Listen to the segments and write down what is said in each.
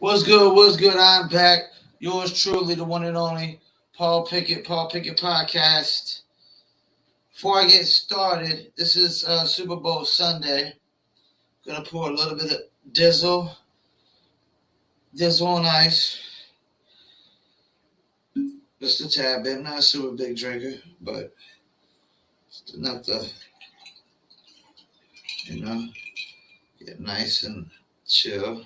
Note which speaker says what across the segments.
Speaker 1: What's good? What's good? I'm back. Yours truly, the one and only Paul Pickett Podcast. Before I get started, this is Super Bowl Sunday. Gonna pour a little bit of Dizzle on ice. Just a tad bit. I'm not a super big drinker, but it's enough to, you know, get nice and chill.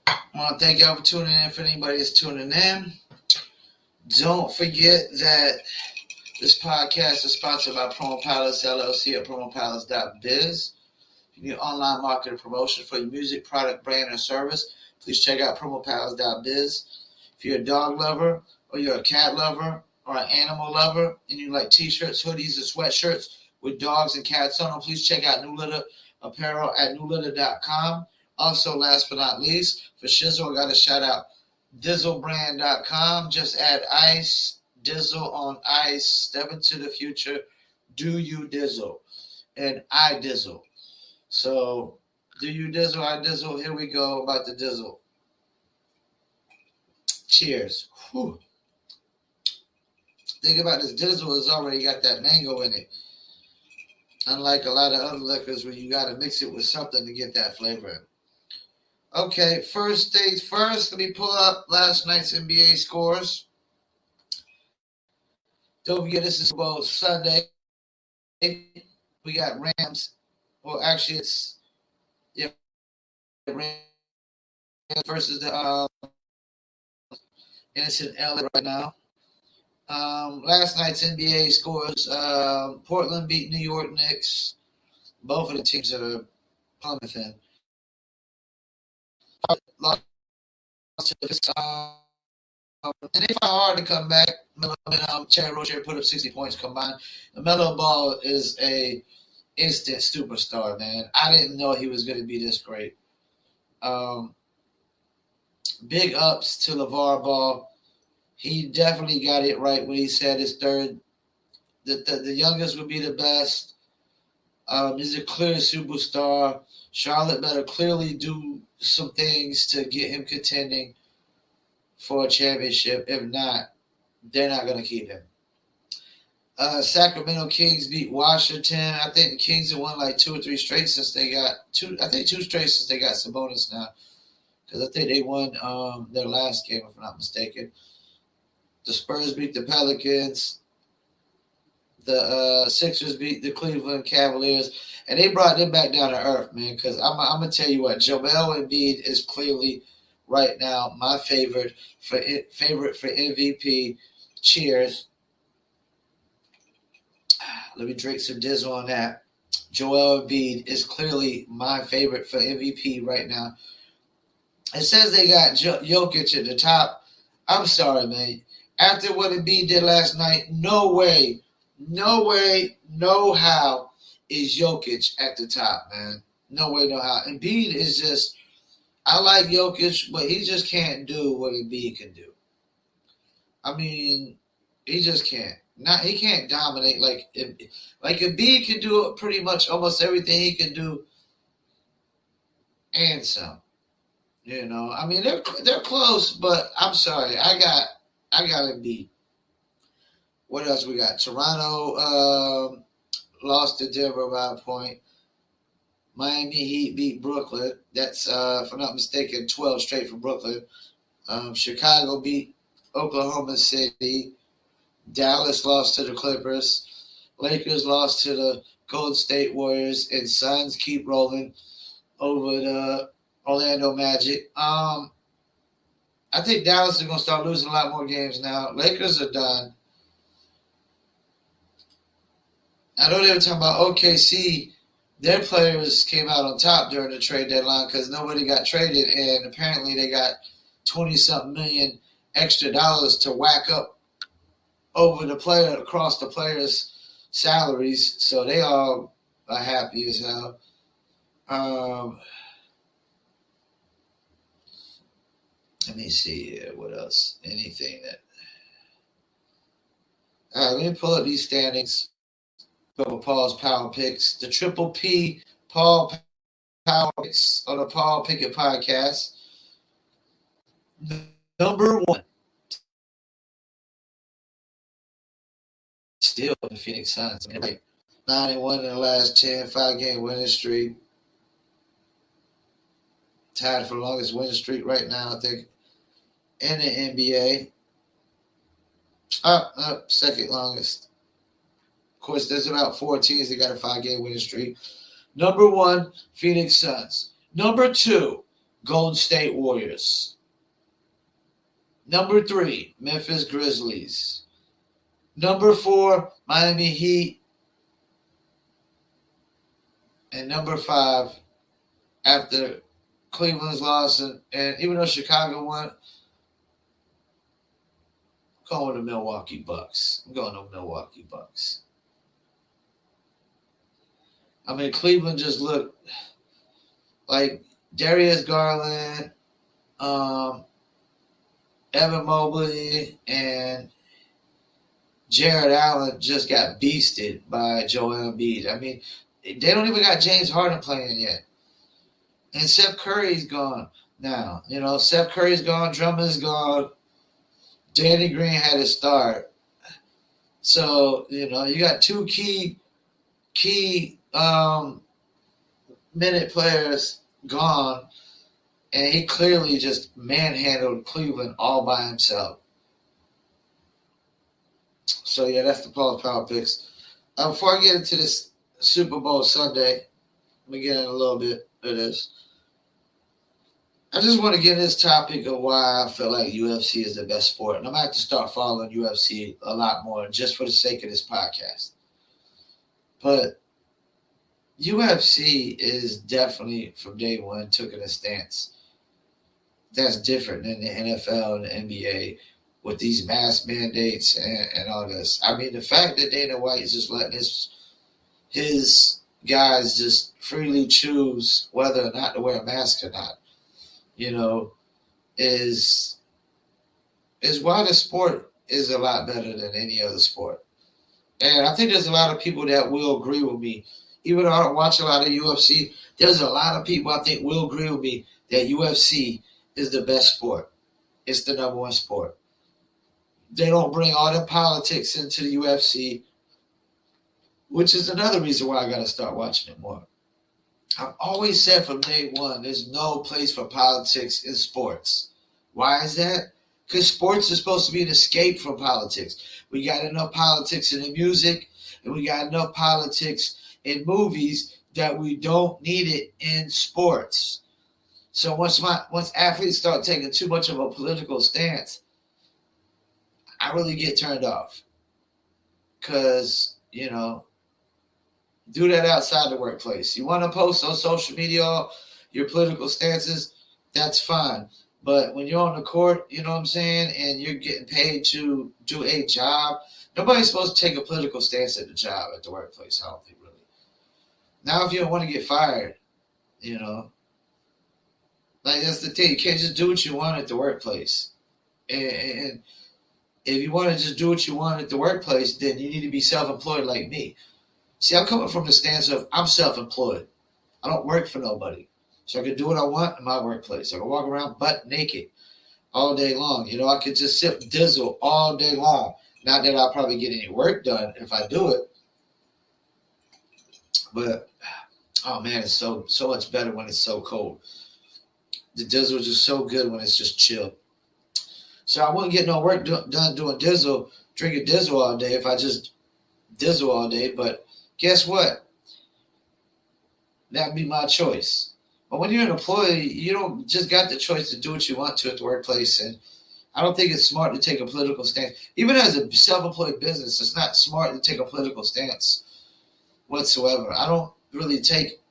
Speaker 1: I want to thank y'all for tuning in. For anybody that's tuning in, don't forget that this podcast is sponsored by Promo Palace LLC at promopalace.biz. If you need online marketing promotion for your music, product, brand, or service, please check out promopalace.biz. If you're a dog lover, or you're a cat lover, or an animal lover, and you like t-shirts, hoodies, and sweatshirts with dogs and cats on them, please check out New Litter Apparel at newlitter.com. Also, last but not least, for Shizzle, I got to shout out Dizzlebrand.com. Just add ice, Dizzle on ice. Step into the future. Do you Dizzle? And I Dizzle. So, do you Dizzle? I Dizzle. Here we go about the Dizzle. Cheers. Whew. Think about this Dizzle has already got that mango in it. Unlike a lot of other liquors where you got to mix it with something to get that flavor. Okay, first things first, let me pull up last night's NBA scores. Don't forget, this is Super Bowl Sunday. We got Rams. Well, actually, Rams versus the and it's in LA right now. Last night's NBA scores: Portland beat New York Knicks. Both of the teams are plummeting. Lost to and they find hard to come back. Melo and Terry Rozier put up 60 points combined. Melo Ball is a instant superstar, man. I didn't know he was going to be this great. Big ups to LeVar Ball. He definitely got it right when he said his third. The youngest would be the best. He's a clear superstar. Charlotte better clearly do some things to get him contending for a championship. If not, they're not going to keep him. Sacramento Kings beat Washington. I think the Kings have won like 2 or 3 straight since they got two. I think 2 straight since they got Sabonis now, because I think they won their last game, if I'm not mistaken. The Spurs beat the Pelicans. The Sixers beat the Cleveland Cavaliers, and they brought them back down to earth, man. Because I'm gonna tell you what, Joel Embiid is clearly right now my favorite for MVP. Cheers. Let me drink some Dizzle on that. Joel Embiid is clearly my favorite for MVP right now. It says they got Jokic at the top. I'm sorry, man. After what Embiid did last night, no way, no how is Jokic at the top, man. No way, no how. Embiid is just, I like Jokic, but he just can't do what Embiid can do. I mean, he just can't. He can't dominate like Embiid can do pretty much almost everything he can do, and some. You know, I mean they're close, but I'm sorry, I got Embiid. What else we got? Toronto lost to Denver by a point. Miami Heat beat Brooklyn. That's, if I'm not mistaken, 12 straight for Brooklyn. Chicago beat Oklahoma City. Dallas lost to the Clippers. Lakers lost to the Golden State Warriors. And Suns keep rolling over the Orlando Magic. I think Dallas is going to start losing a lot more games now. Lakers are done. I know they were talking about OKC. Their players came out on top during the trade deadline because nobody got traded, and apparently they got 20-something million extra dollars to whack up over the player across the players' salaries. So they all are happy as hell. Let me see here. What else? Anything that. All right, let me pull up these standings. Paul's Power Picks. The Triple P Paul Power Picks on the Paul Pickett podcast. Number 1. Still the Phoenix Suns. 9-1 in the last 10, 5-game winning streak. Tied for the longest winning streak right now, I think, in the NBA. Second longest. Of course, there's about 4 teams that got a 5-game winning streak. Number 1, Phoenix Suns. Number 2, Golden State Warriors. Number 3, Memphis Grizzlies. Number 4, Miami Heat. And number 5, after Cleveland's loss, and even though Chicago won, I'm going with the Milwaukee Bucks. I'm going to Milwaukee Bucks. I mean, Cleveland just looked like Darius Garland, Evan Mobley, and Jared Allen just got beasted by Joel Embiid. I mean, they don't even got James Harden playing yet. And Steph Curry's gone now. Steph Curry's gone. Drummond's gone. Danny Green had to start. So, you got 2 key minute players gone, and he clearly just manhandled Cleveland all by himself. So, yeah, that's the Paul's Power Picks. Before I get into this Super Bowl Sunday, let me get in a little bit of this. I just want to get this topic of why I feel like UFC is the best sport. And I'm going to have to start following UFC a lot more just for the sake of this podcast. But UFC is definitely, from day one, taking a stance that's different than the NFL and the NBA with these mask mandates and all this. I mean, the fact that Dana White is just letting his guys just freely choose whether or not to wear a mask or not, is why the sport is a lot better than any other sport. And I think there's a lot of people that will agree with me. Even though I don't watch a lot of UFC, there's a lot of people I think will agree with me that UFC is the best sport. It's the number 1 sport. They don't bring all the politics into the UFC, which is another reason why I got to start watching it more. I've always said from day one, there's no place for politics in sports. Why is that? Because sports is supposed to be an escape from politics. We got enough politics in the music, and we got enough politics in movies that we don't need it in sports. So once athletes start taking too much of a political stance, I really get turned off. Because, do that outside the workplace. You want to post on social media your political stances, that's fine. But when you're on the court, you know what I'm saying, and you're getting paid to do a job, nobody's supposed to take a political stance at the job, at the workplace, I don't think, really. Now, if you don't want to get fired, that's the thing. You can't just do what you want at the workplace. And if you want to just do what you want at the workplace, then you need to be self-employed like me. See, I'm coming from the stance of I'm self-employed. I don't work for nobody. So I can do what I want in my workplace. I can walk around butt naked all day long. I could just sip Dizzle all day long. Not that I'll probably get any work done if I do it. But, oh man, it's so much better when it's so cold. The Dizzle is just so good when it's just chill. So I wouldn't get no work done doing Dizzle, drinking Dizzle all day if I just Dizzle all day. But guess what? That'd be my choice. But when you're an employee, you don't just got the choice to do what you want to at the workplace. And I don't think it's smart to take a political stance. Even as a self-employed business, it's not smart to take a political stance whatsoever. I don't really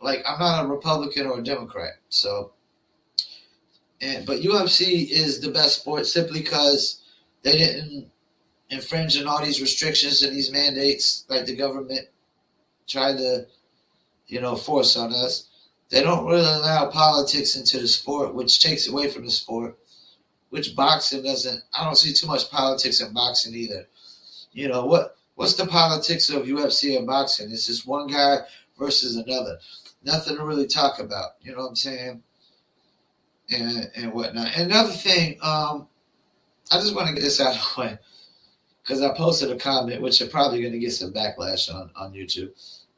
Speaker 1: I'm not a Republican or a Democrat. But UFC is the best sport simply because they didn't infringe on all these restrictions and these mandates like the government tried to, force on us. They don't really allow politics into the sport, which takes away from the sport, which boxing doesn't. I don't see too much politics in boxing either. What's the politics of UFC and boxing? It's just one guy versus another. nothing to really talk about. You know what I'm saying? And whatnot. And another thing, I just want to get this out of the way because I posted a comment, which are probably going to get some backlash on YouTube.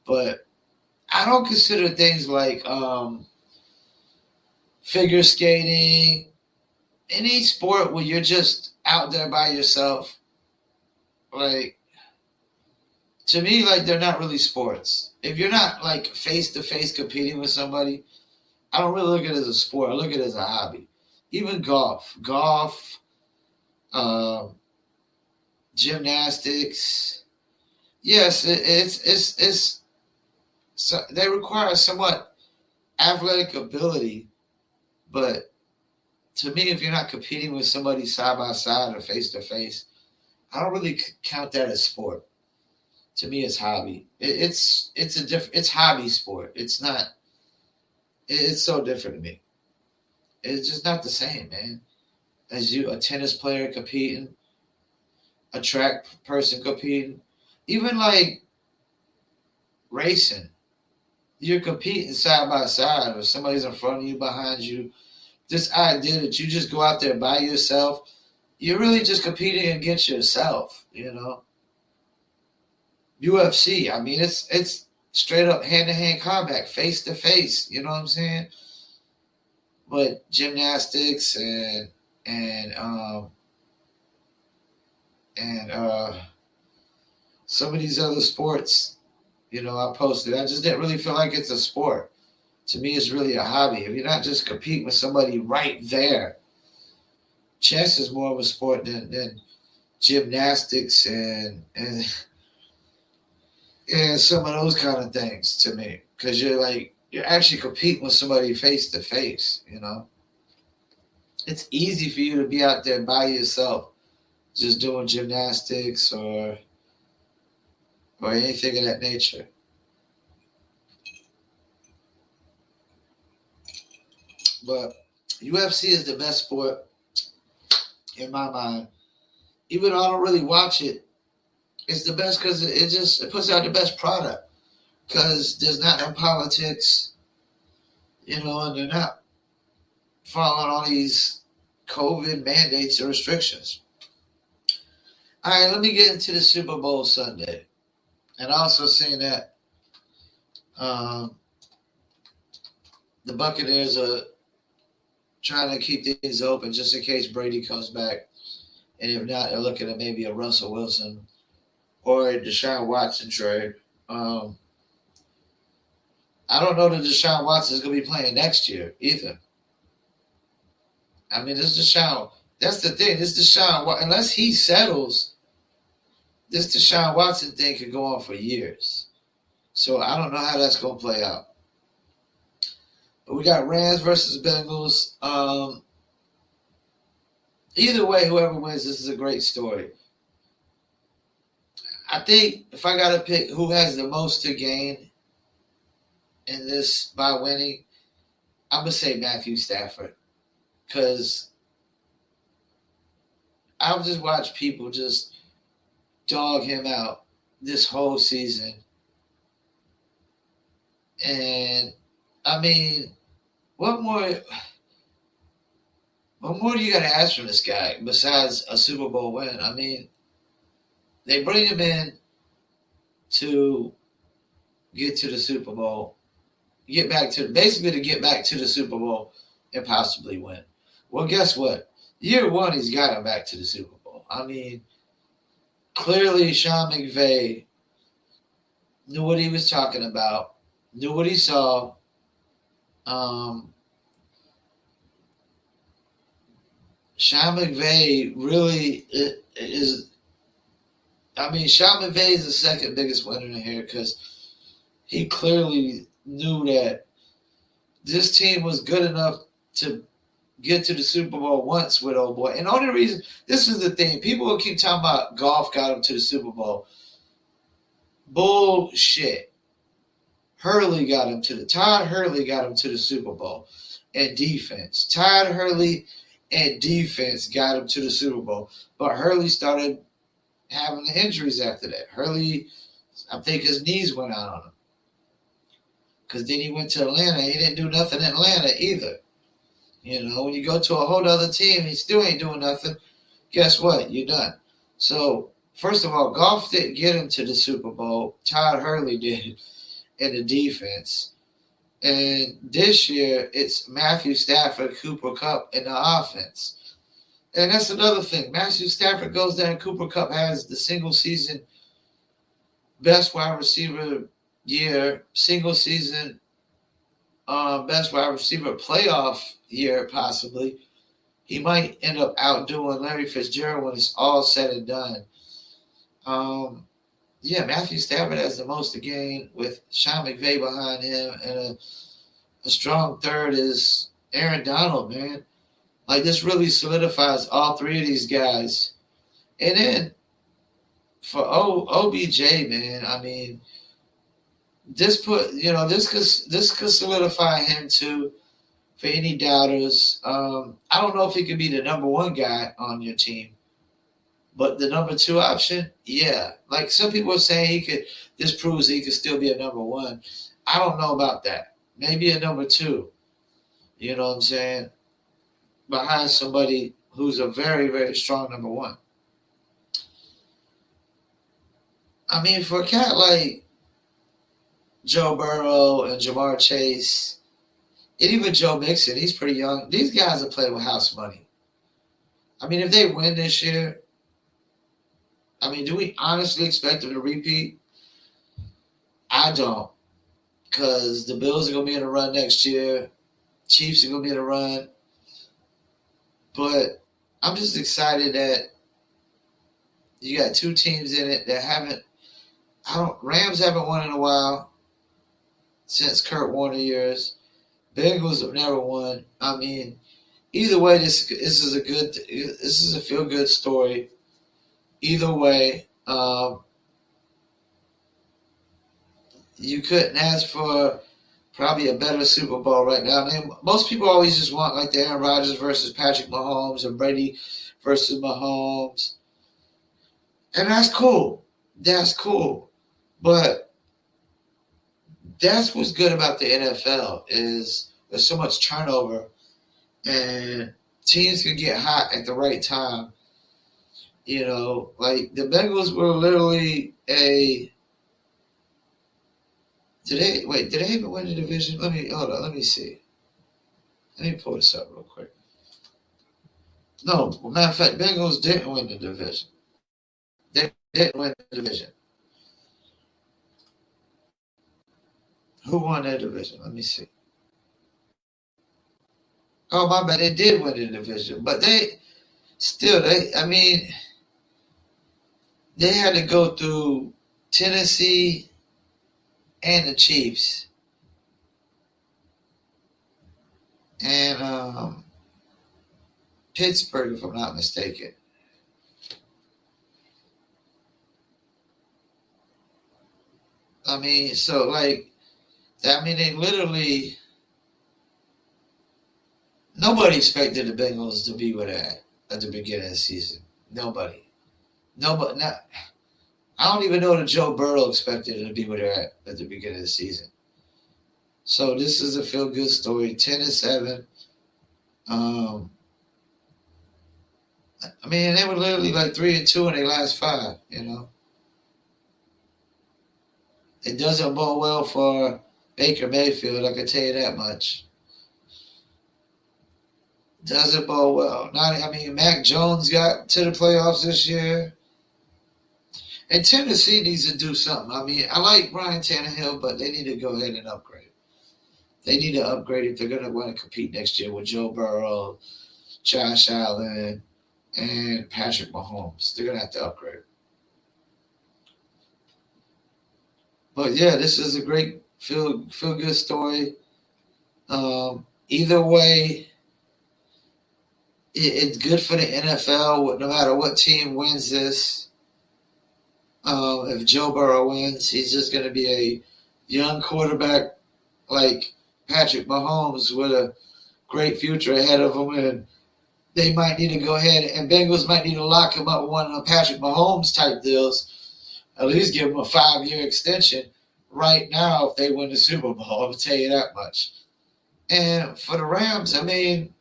Speaker 1: But I don't consider things like figure skating, any sport where you're just out there by yourself. Like, to me, like, they're not really sports. If you're not like face to face competing with somebody, I don't really look at it as a sport. I look at it as a hobby. Even golf, um, gymnastics. Yes, it's so they require somewhat athletic ability, but to me, if you're not competing with somebody side by side or face to face, I don't really count that as sport. To me, it's hobby. It's a different. It's hobby sport. It's not. It's so different to me. It's just not the same, man. As you, a tennis player competing, a track person competing, even like racing, you're competing side by side, or somebody's in front of you, behind you. This idea that you just go out there by yourself, you're really just competing against yourself. You know, UFC. I mean, it's straight up hand to hand combat, face to face. You know what I'm saying? But gymnastics and and some of these other sports, I posted. I just didn't really feel like it's a sport. To me, it's really a hobby. If you're not just competing with somebody right there, chess is more of a sport than gymnastics and some of those kind of things to me, because you're actually competing with somebody face to face. It's easy for you to be out there by yourself, just doing gymnastics or anything of that nature. But UFC is the best sport in my mind. Even though I don't really watch it, it's the best because it puts out the best product. Because there's not no politics, and they're not following all these COVID mandates or restrictions. All right, let me get into the Super Bowl Sunday. And also seeing that the Buccaneers are trying to keep things open just in case Brady comes back. And if not, they're looking at maybe a Russell Wilson or a Deshaun Watson trade. I don't know that Deshaun Watson is going to be playing next year either. I mean, this Deshaun. That's the thing. This Deshaun, unless he settles, this Deshaun Watson thing could go on for years. So I don't know how that's going to play out. But we got Rams versus Bengals. Either way, whoever wins, this is a great story. I think if I got to pick who has the most to gain in this by winning, I'm going to say Matthew Stafford. Because I've just watched people just dog him out this whole season. And, I mean, what more do you got to ask from this guy besides a Super Bowl win? I mean, they bring him in to get to the Super Bowl, basically to get back to the Super Bowl and possibly win. Well, guess what? Year one, he's got him back to the Super Bowl. I mean, clearly Sean McVay knew what he was talking about, knew what he saw. Sean McVay really is. I mean, Sean McVay is the second biggest winner in here because he clearly knew that this team was good enough to get to the Super Bowl once with old boy. And the only reason, this is the thing, people will keep talking about golf got him to the Super Bowl. Bullshit. Todd Hurley got him to the Super Bowl. And defense. Todd Hurley and defense got him to the Super Bowl. But Hurley started having the injuries after that. Hurley, I think his knees went out on him. Because then he went to Atlanta. He didn't do nothing in Atlanta either. You know, when you go to a whole other team, he still ain't doing nothing. Guess what? You're done. So, first of all, Goff didn't get him to the Super Bowl. Todd Hurley did in the defense. And this year, it's Matthew Stafford, Cooper Kupp in the offense. And that's another thing. Matthew Stafford goes there, and Cooper Kupp has the single season best wide receiver year, single season best wide receiver playoff year, possibly. He might end up outdoing Larry Fitzgerald when it's all said and done. Matthew Stafford has the most to gain with Sean McVay behind him, and a strong third is Aaron Donald, man. Like, this really solidifies all three of these guys. And then for OBJ, man, I mean, this could solidify him too for any doubters. I don't know if he could be the number one guy on your team, but the number two option, yeah. Like, some people are saying this proves he could still be a number one. I don't know about that. Maybe a number two. You know what I'm saying? Behind somebody who's a very, very strong number one. I mean, for a cat like Joe Burrow and Jamar Chase, and even Joe Mixon, he's pretty young. These guys are playing with house money. I mean, if they win this year, I mean, do we honestly expect them to repeat? I don't. Because the Bills are going to be in a run next year. Chiefs are going to be in a run. But I'm just excited that you got two teams in it that Rams haven't won in a while since Kurt Warner years. Bengals have never won. I mean, either way, this is a feel good story. Either way, you couldn't ask for probably a better Super Bowl right now. I mean, most people always just want like the Aaron Rodgers versus Patrick Mahomes or Brady versus Mahomes. And that's cool. That's cool. But that's what's good about the NFL is there's so much turnover and teams can get hot at the right time. You know, like the Bengals were literally did they even win the division? Let me see. Let me pull this up real quick. No, matter of fact, Bengals didn't win the division. They didn't win the division. Who won that division? Let me see. Oh, my bad. They did win the division. But they had to go through Tennessee and the Chiefs. And Pittsburgh, if I'm not mistaken. I mean, they literally, nobody expected the Bengals to be where they're at the beginning of the season. Nobody. I don't even know that Joe Burrow expected it to be where they're at the beginning of the season. So this is a feel-good story. 10-7. I mean, they were literally like 3-2 in their last 5. You know, it doesn't bode well for Baker Mayfield. I can tell you that much. Doesn't bode well. Mac Jones got to the playoffs this year. And Tennessee needs to do something. I mean, I like Ryan Tannehill, but they need to go ahead and upgrade. They need to upgrade if they're going to want to compete next year with Joe Burrow, Josh Allen, and Patrick Mahomes. They're going to have to upgrade. But, yeah, this is a great feel-good story. Either way, it's good for the NFL no matter what team wins this. If Joe Burrow wins, he's just going to be a young quarterback like Patrick Mahomes with a great future ahead of him. And they might need to go ahead, and Bengals might need to lock him up with one of the Patrick Mahomes type deals. At least give him a 5-year extension right now if they win the Super Bowl. I'll tell you that much. And for the Rams, I mean,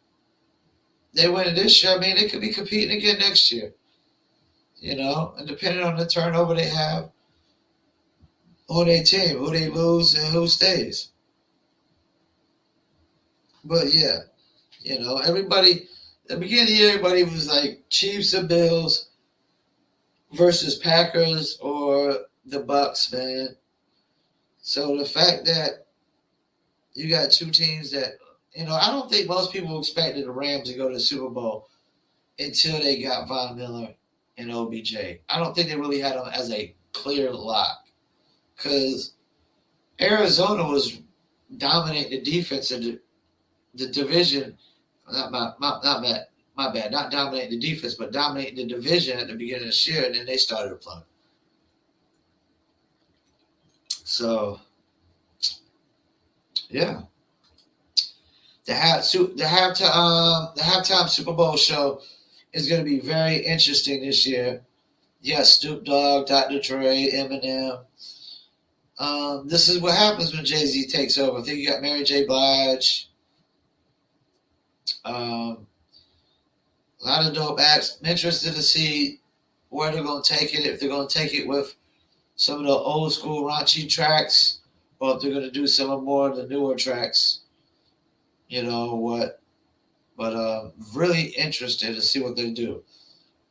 Speaker 1: they win it this year. I mean, they could be competing again next year. And depending on the turnover they have, who they team, who they lose, and who stays. But yeah, everybody, at the beginning of the year, everybody was like Chiefs or Bills versus Packers or the Bucks, man. So the fact that you got two teams that, I don't think most people expected the Rams to go to the Super Bowl until they got Von Miller and OBJ. I don't think they really had them as a clear lock because Arizona was dominating the defense in the division. My bad. Not dominating the defense, but dominating the division at the beginning of this year, and then they started to plummet. So, yeah. The halftime Super Bowl show is going to be very interesting this year. Yes, Snoop Dogg, Dr. Dre, Eminem. This is what happens when Jay-Z takes over. I think you got Mary J. Blige. A lot of dope acts. I'm interested to see where they're going to take it. If they're going to take it with some of the old school raunchy tracks, or if they're going to do some of more of the newer tracks. But really interested to see what they do.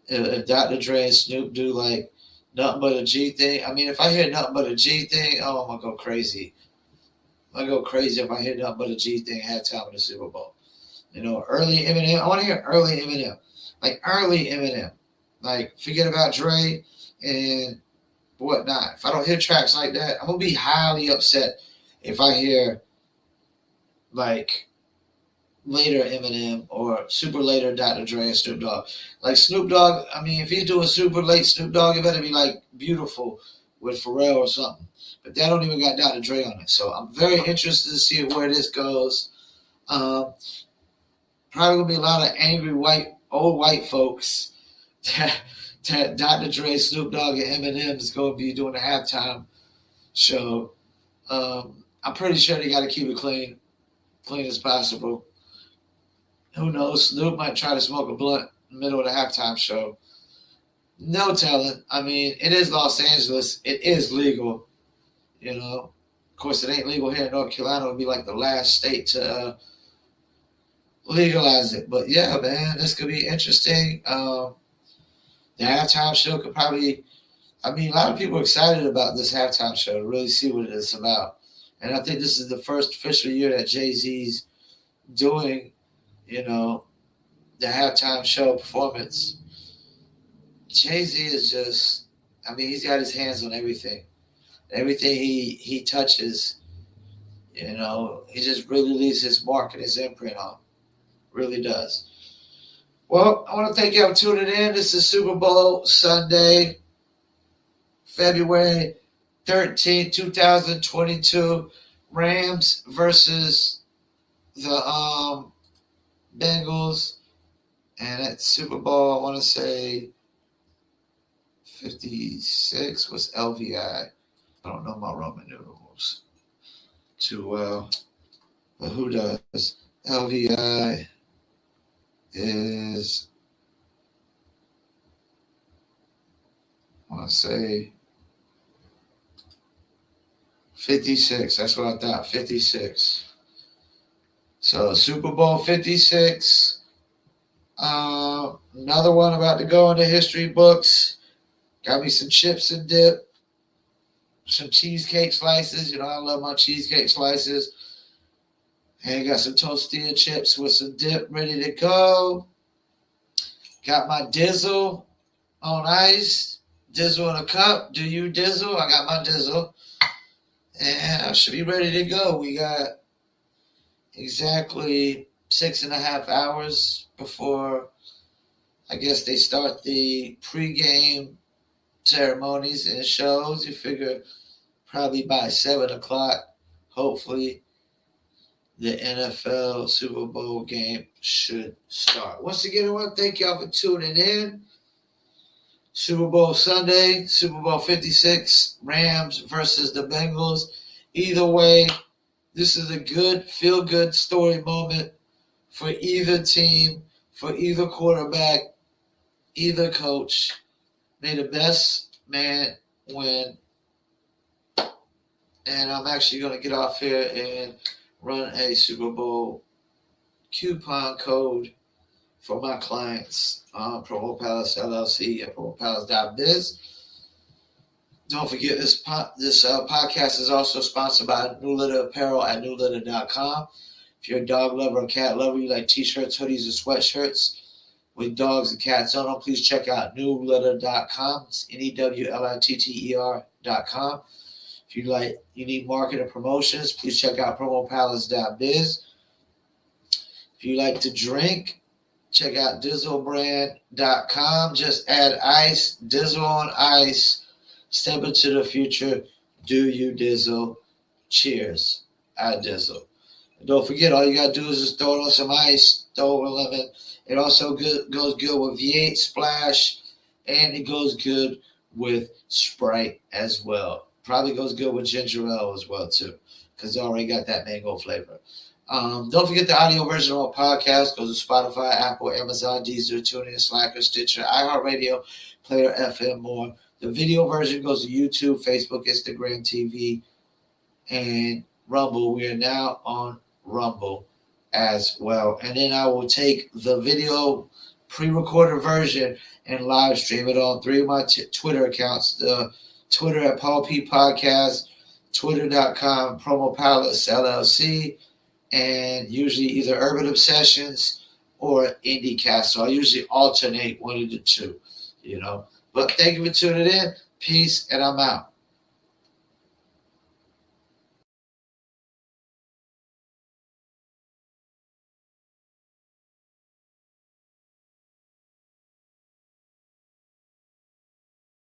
Speaker 1: If Dr. Dre and Snoop do like nothing but a G thing. I mean, if I hear nothing but a G thing, I'm gonna go crazy. I go crazy if I hear nothing but a G thing halftime of the Super Bowl. Early Eminem. I want to hear early Eminem, like early Eminem. Like forget about Dre and whatnot. If I don't hear tracks like that, I'm gonna be highly upset if I hear like later Eminem or super later Dr. Dre and Snoop Dogg. Like Snoop Dogg, I mean, if he's doing super late Snoop Dogg, it better be like Beautiful with Pharrell or something. But that don't even got Dr. Dre on it. So I'm very interested to see where this goes. Probably gonna be a lot of angry old white folks that Dr. Dre, Snoop Dogg, and Eminem is gonna be doing a halftime show. I'm pretty sure they got to keep it clean as possible. Who knows? Snoop might try to smoke a blunt in the middle of the halftime show. No telling. I mean, it is Los Angeles. It is legal. Of course, it ain't legal here in North Carolina. It would be like the last state to legalize it. But yeah, man, this could be interesting. The halftime show could probably. I mean, a lot of people are excited about this halftime show to really see what it is about. And I think this is the first official year that Jay-Z's doing, the halftime show performance. Jay-Z is just, I mean, he's got his hands on everything. Everything he touches, he just really leaves his mark and his imprint on. Really does. Well, I want to thank you for tuning in. This is Super Bowl Sunday, February 13th, 2022. Rams versus the Bengals. And at Super Bowl, I want to say 56 was LVI. I don't know my Roman numerals too well. But who does? LVI is, I want to say 56. That's what I thought, 56. So Super Bowl 56. Another one about to go in the history books. Got me some chips and dip. Some cheesecake slices. I love my cheesecake slices. And got some tortilla chips with some dip ready to go. Got my Dizzle on ice. Dizzle in a cup. Do you Dizzle? I got my Dizzle. And I should be ready to go. We got exactly 6.5 hours before, I guess, they start the pregame ceremonies and shows. You figure probably by 7 o'clock, hopefully, the NFL Super Bowl game should start. Once again, I want to thank y'all for tuning in. Super Bowl Sunday, Super Bowl 56, Rams versus the Bengals. Either way, this is a good, feel-good story moment for either team, for either quarterback, either coach. May the best man win. And I'm actually going to get off here and run a Super Bowl coupon code for my clients on Promo Palace LLC at promopalace.biz. Don't forget this podcast is also sponsored by New Litter Apparel at newlitter.com. If you're a dog lover or cat lover, you like t-shirts, hoodies, or sweatshirts with dogs and cats on them, please check out newlitter.com. It's NEWLITTER.com. If you need market and promotions, please check out promopalace.biz. If you like to drink, check out dizzlebrand.com. Just add ice, Dizzle on ice. Step into the future. Do you Dizzle? Cheers. I Dizzle. And don't forget, all you got to do is just throw it on some ice, throw it with lemon. It also goes good with V8 Splash, and it goes good with Sprite as well. Probably goes good with ginger ale as well, too, because it already got that mango flavor. Don't forget the audio version of our podcast goes to Spotify, Apple, Amazon, Deezer, TuneIn, Slacker, Stitcher, iHeartRadio, Player FM, more. The video version goes to YouTube, Facebook, Instagram, TV, and Rumble. We are now on Rumble as well. And then I will take the video pre-recorded version and live stream it on 3 of my Twitter accounts. The Twitter at Paul P Podcast, Twitter.com, Promo Palace LLC, and usually either Urban Obsessions or IndieCast. So I usually alternate one of the two, But thank you for tuning in. Peace, and I'm out.